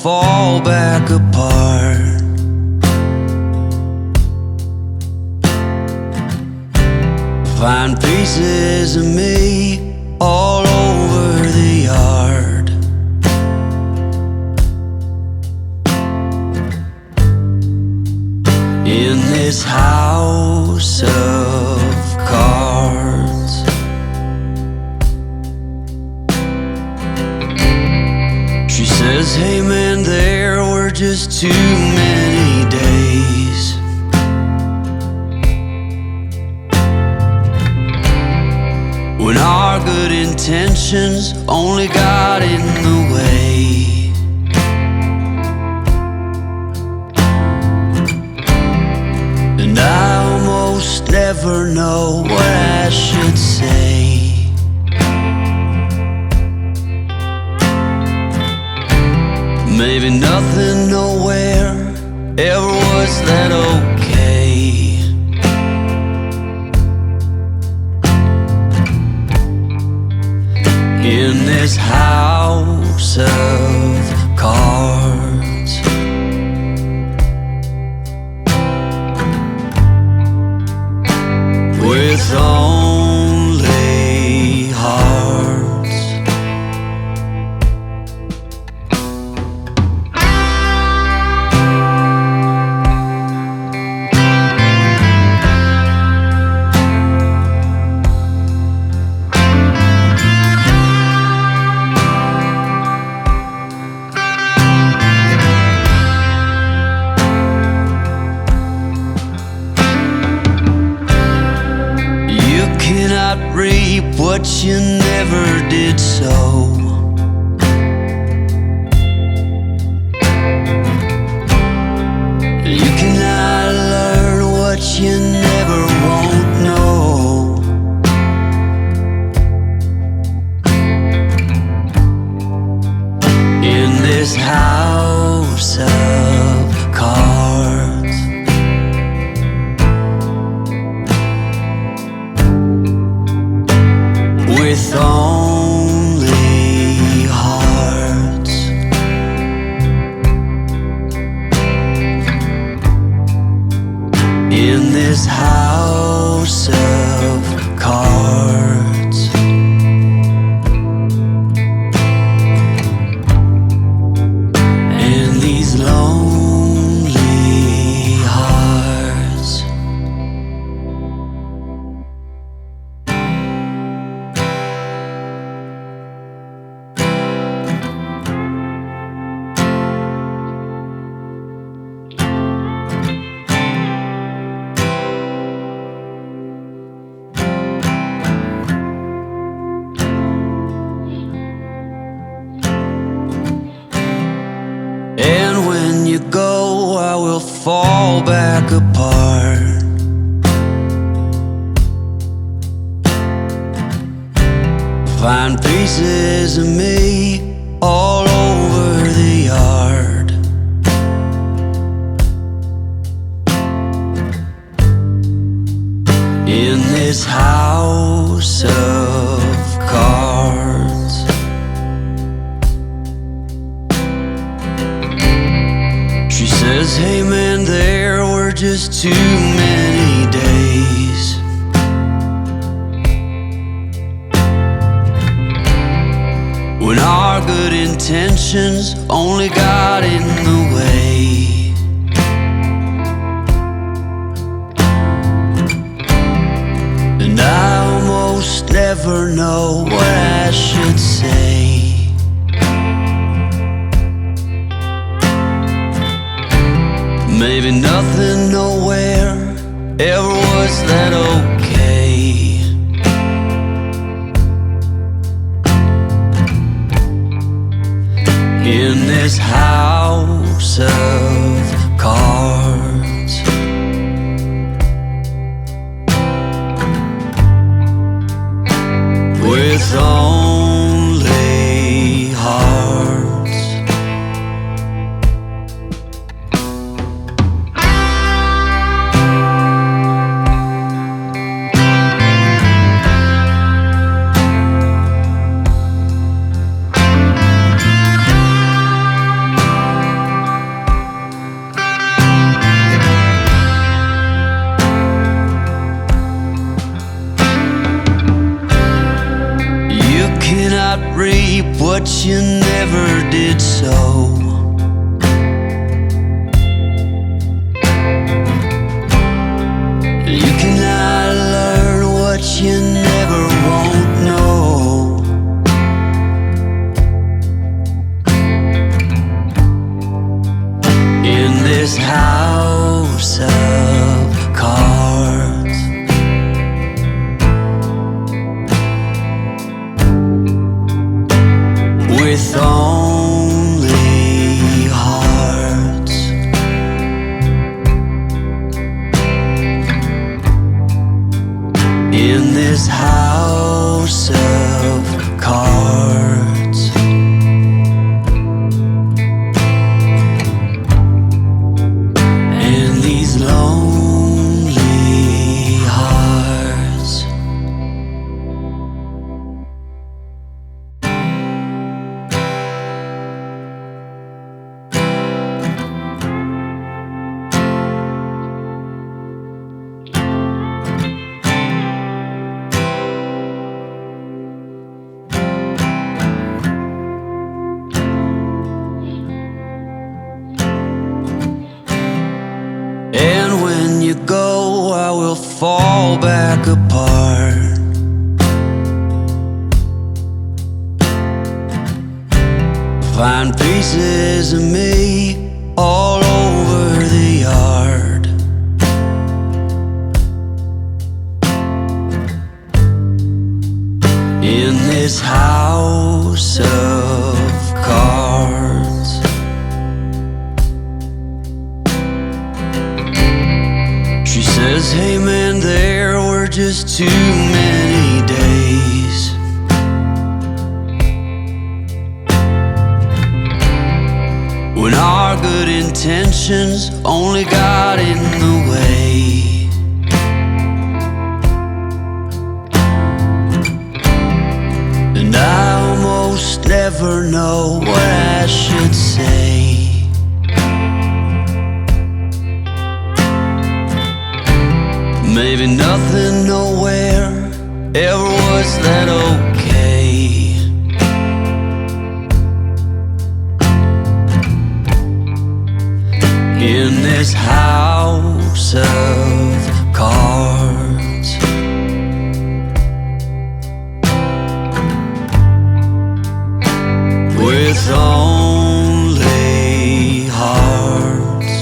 fall back apart. Find pieces of me all over the yard. In this house of cards, she says, hey man, there were just too many days. When our good intentions only got in the way. And I almost never know what I should say. Maybe nothing nowhere ever was that okay. In this house of cards, with only hearts. Reap what you never did sow. You cannot learn what you never won't know. In this house of cards, with only hearts. In this house of cards, and these lonely hearts. And when you go, I will fall back apart. Find pieces of me all over the yard. In this house of cards, she says, hey man, there were just too many days. When our good intentions only got in the way. And I almost never know what I should say. Maybe nothing nowhere ever was that okay. In this house of cards, with only hearts. what you never did so. You cannot learn what you never won't know. In this house of cards, with only hearts, in this house of cards, and these lonely hearts. And when you go, I will fall back apart. Find pieces of me all over the yard. In this house of cards, she says, hey man, there were just too many days. When our good intentions only got in the way. And I almost never know what I should say. Maybe nothing nowhere ever was that okay. In this house of cards, with only hearts.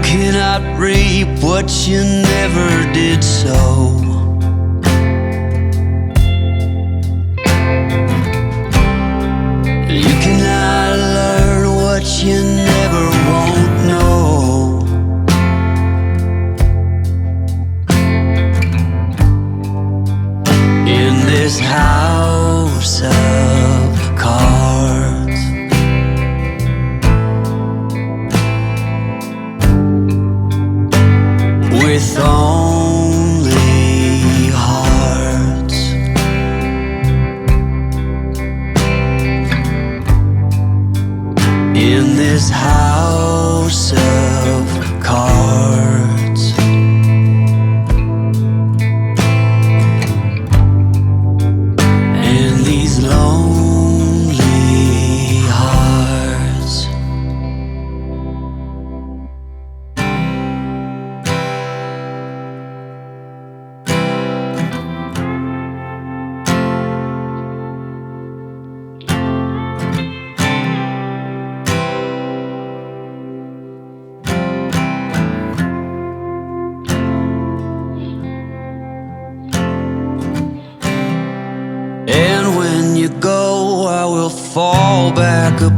Cannot reap what you never did sow. You cannot learn what you never won't know. In this house of cards, with only hearts, in this house of cards, and these lonely hearts. And when you go, I will fall back apart.